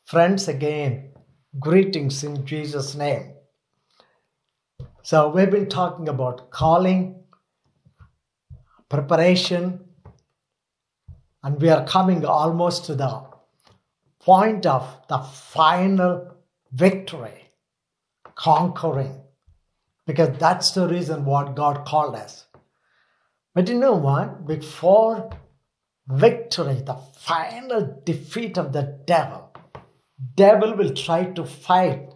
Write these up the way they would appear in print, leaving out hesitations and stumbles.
Friends, again, greetings in Jesus' name. So we've been talking about calling, preparation, and we are coming almost to the point of the final victory, conquering, because that's the reason what God called us. But you know what? Before victory, the final defeat of the devil will try to fight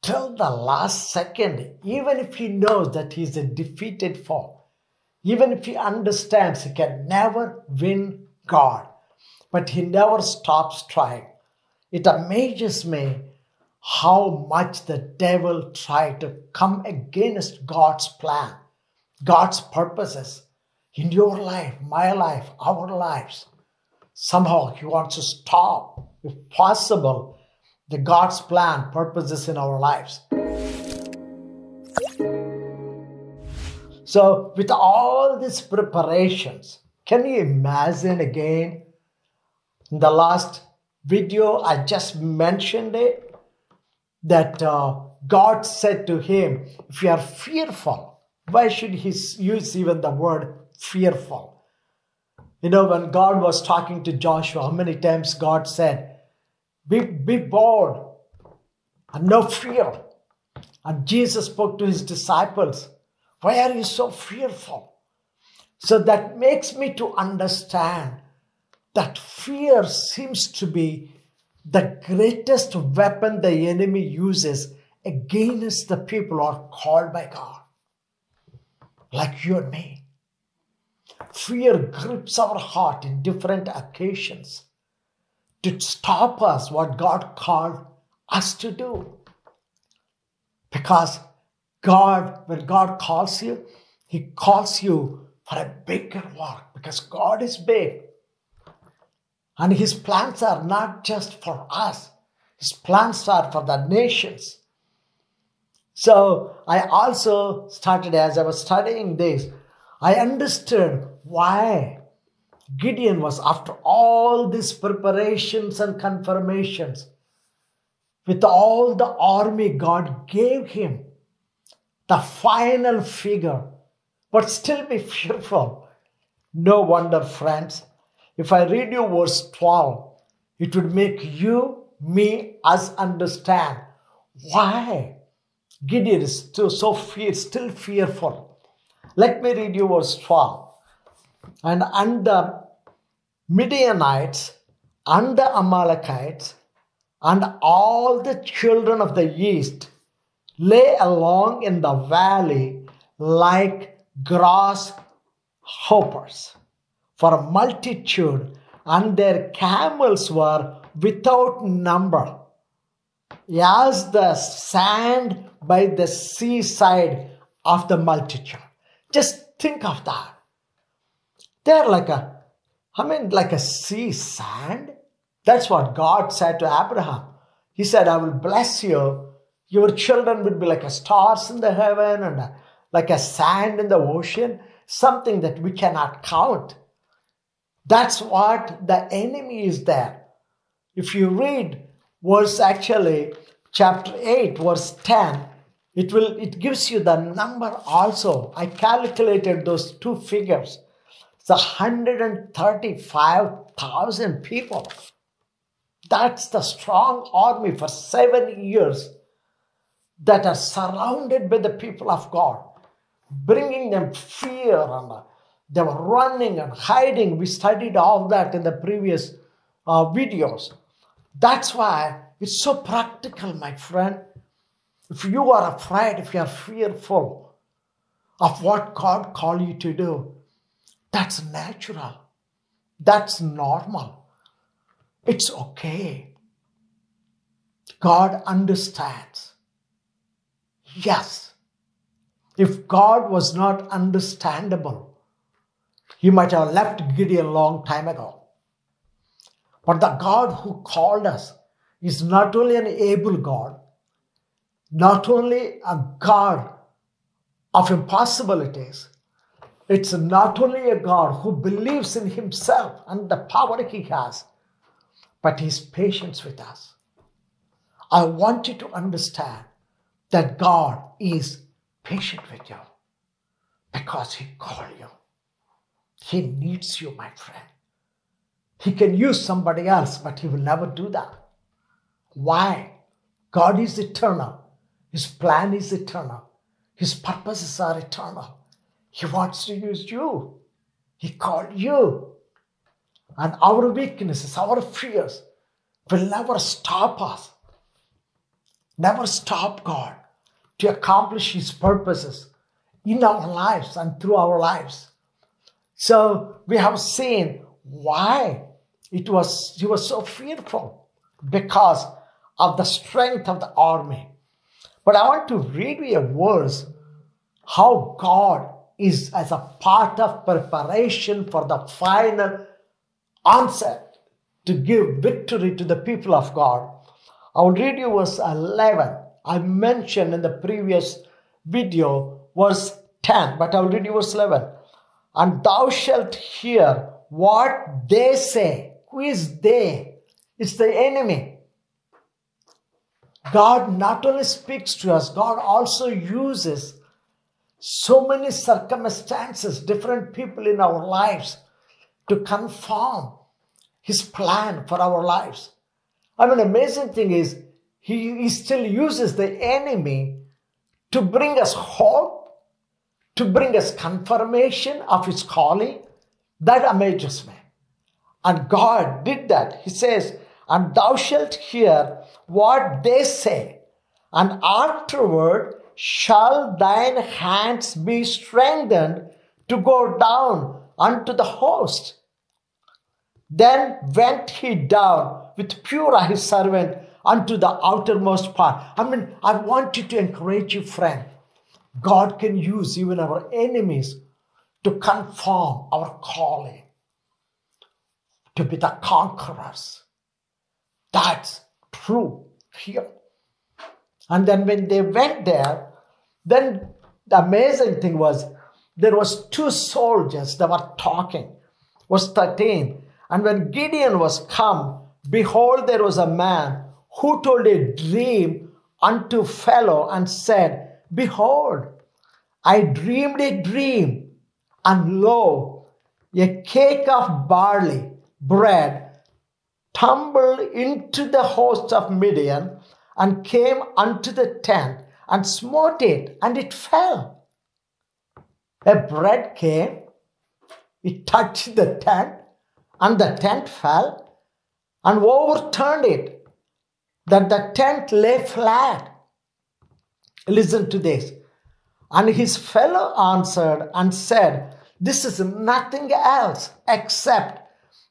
till the last second, even if he knows that he's a defeated foe, even if he understands he can never win God, but he never stops trying. It amazes me how much the devil tried to come against God's plan, God's purposes in your life, my life, our lives. Somehow he wants to stop, if possible, the God's plan, purposes in our lives. So with all these preparations, can you imagine again, in the last video I just mentioned it, that God said to him, if you are fearful, why should he use even the word fearful? You know, when God was talking to Joshua, how many times God said, be bold and no fear. And Jesus spoke to his disciples, why are you so fearful? So that makes me to understand that fear seems to be the greatest weapon the enemy uses against the people who are called by God, like you and me. Fear grips our heart in different occasions to stop us what God called us to do. Because when God calls you, he calls you for a bigger work, because God is big. And his plans are not just for us. His plans are for the nations. So I also started, as I was studying this, I understood why Gideon was, after all these preparations and confirmations, with all the army God gave him, the final figure, but still be fearful. No wonder, friends, if I read you verse 12, it would make you, me, us understand why Gideon is still fearful. Let me read you verse 12. And the Midianites and the Amalekites and all the children of the east lay along in the valley like grasshoppers for a multitude, and their camels were without number, as the sand by the seaside of the multitude. Just think of that. They're like a sea sand. That's what God said to Abraham. He said, I will bless you. Your children will be like stars in the heaven and like a sand in the ocean, something that we cannot count. That's what the enemy is there. If you read chapter 8, verse 10, it gives you the number also. I calculated those two figures. It's 135,000 people. That's the strong army for 7 years that are surrounded by the people of God, bringing them fear, and they were running and hiding. We studied all that in the previous videos. That's why it's so practical, my friend. If you are afraid, if you are fearful of what God called you to do, that's natural. That's normal. It's okay. God understands. Yes. If God was not understandable, he might have left Gideon a long time ago. But the God who called us is not only an able God, not only a God of impossibilities, it's not only a God who believes in himself and the power he has, but he's patient with us. I want you to understand that God is patient with you because He called you. He needs you, my friend. He can use somebody else, but He will never do that. Why? God is eternal. His plan is eternal. His purposes are eternal. He wants to use you. He called you. And our weaknesses, our fears will never stop us. Never stop God to accomplish His purposes in our lives and through our lives. So we have seen why he was so fearful, because of the strength of the army. But I want to read you a verse how God is as a part of preparation for the final onset to give victory to the people of God. I will read you verse 11. I mentioned in the previous video verse 10, but I will read you verse 11. And thou shalt hear what they say. Who is they? It's the enemy. God not only speaks to us, God also uses so many circumstances, different people in our lives to confirm His plan for our lives. I mean, amazing thing is, He still uses the enemy to bring us hope, to bring us confirmation of His calling. That amazes me. And God did that. He says, and thou shalt hear what they say, and afterward shall thine hands be strengthened to go down unto the host. Then went he down with Purah his servant unto the outermost part. I mean, I want you to encourage you, friend. God can use even our enemies to confirm our calling, to be the conquerors. That's true here. And then when they went there, then the amazing thing was, there was two soldiers that were talking. Verse 13. And when Gideon was come, behold, there was a man who told a dream unto fellow and said, behold, I dreamed a dream, and lo, a cake of barley bread tumbled into the host of Midian and came unto the tent and smote it, and it fell. A bread came, it touched the tent, and the tent fell and overturned it, that the tent lay flat. Listen to this. And his fellow answered and said, this is nothing else except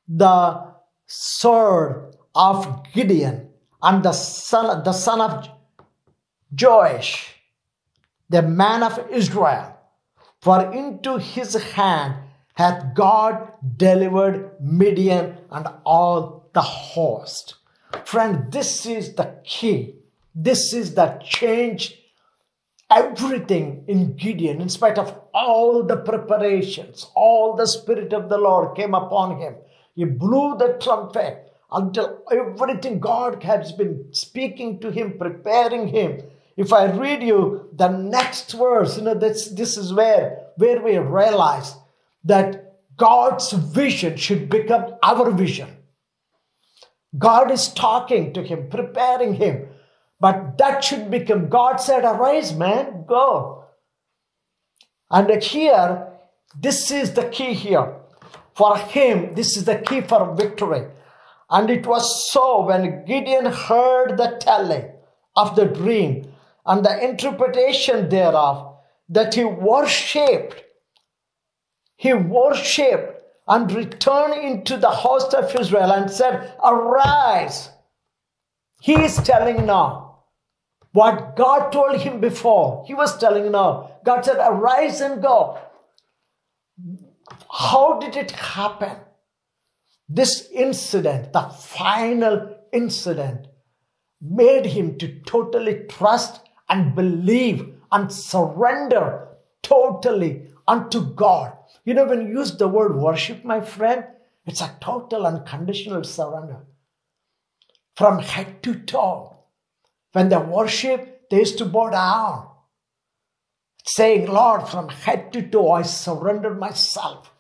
the sword of Gideon and the son of Joash, the man of Israel. For into his hand hath God delivered Midian and all the host. Friend, this is the key. This is the change. Everything in Gideon, in spite of all the preparations, all the Spirit of the Lord came upon him. He blew the trumpet until everything God has been speaking to him, preparing him. If I read you the next verse, this is where we realize that God's vision should become our vision. God is talking to him, preparing him. But that should become, God said, arise, man, go. And here, this is the key here. For him, this is the key for victory. And it was so when Gideon heard the telling of the dream and the interpretation thereof, that he worshipped and returned into the host of Israel and said, arise. He is telling now. What God told him before, he was telling now. God said, arise and go. How did it happen? This incident, the final incident, made him to totally trust and believe and surrender totally unto God. You know, when you use the word worship, my friend, it's a total unconditional surrender. From head to toe. When they worship, they used to bow down, saying, Lord, from head to toe, I surrender myself.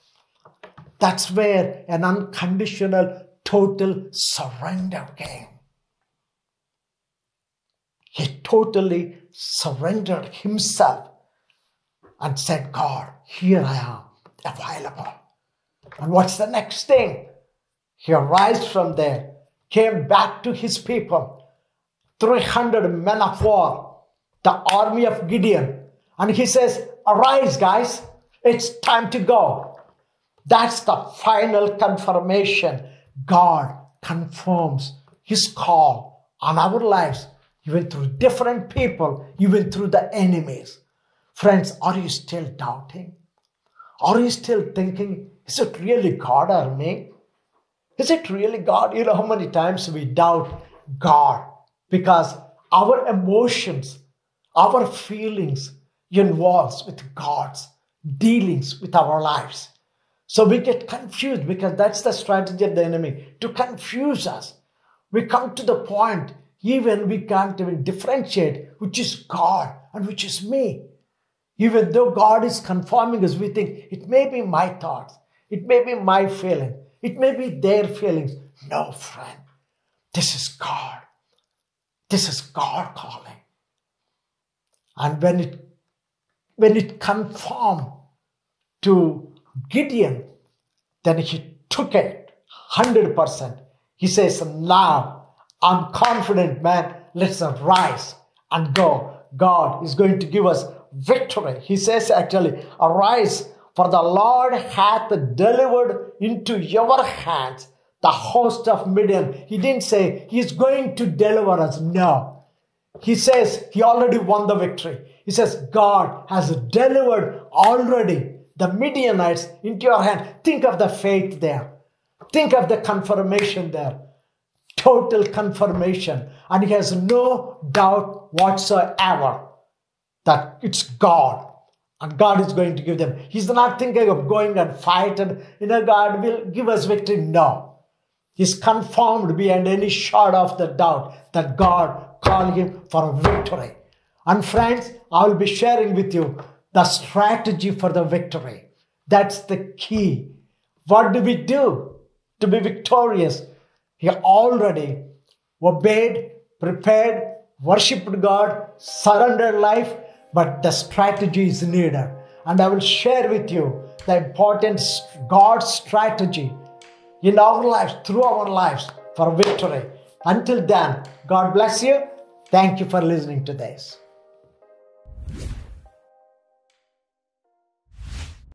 That's where an unconditional, total surrender came. He totally surrendered himself and said, God, here I am, available. And what's the next thing? He arose from there, came back to his people, 300 men of war, the army of Gideon. And he says, arise, guys, it's time to go. That's the final confirmation. God confirms his call on our lives, even through different people, even through the enemies. Friends, are you still doubting? Are you still thinking, is it really God or me? Is it really God? You know how many times we doubt God because our emotions, our feelings involves with God's dealings with our lives. So we get confused because that's the strategy of the enemy, to confuse us. We come to the point, even we can't even differentiate which is God and which is me. Even though God is confirming us, we think it may be my thoughts, it may be my feeling, it may be their feelings. No, friend, this is God. This is God calling. And when it conformed to Gideon, then he took it 100%. He says, now I'm confident, man, let's rise and go. God is going to give us victory. He says actually, arise, for the Lord hath delivered into your hands the host of Midian. He didn't say he's going to deliver us. No. He says he already won the victory. He says God has delivered already the Midianites into your hand. Think of the faith there. Think of the confirmation there. Total confirmation. And he has no doubt whatsoever that it's God. And God is going to give them. He's not thinking of going and fight and, God will give us victory. No. He's confirmed beyond any shadow of the doubt that God called him for a victory. And friends, I will be sharing with you the strategy for the victory. That's the key. What do we do to be victorious? He already obeyed, prepared, worshipped God, surrendered life, but the strategy is needed. And I will share with you the important God's strategy in our lives, through our lives, for victory. Until then, God bless you. Thank you for listening to this.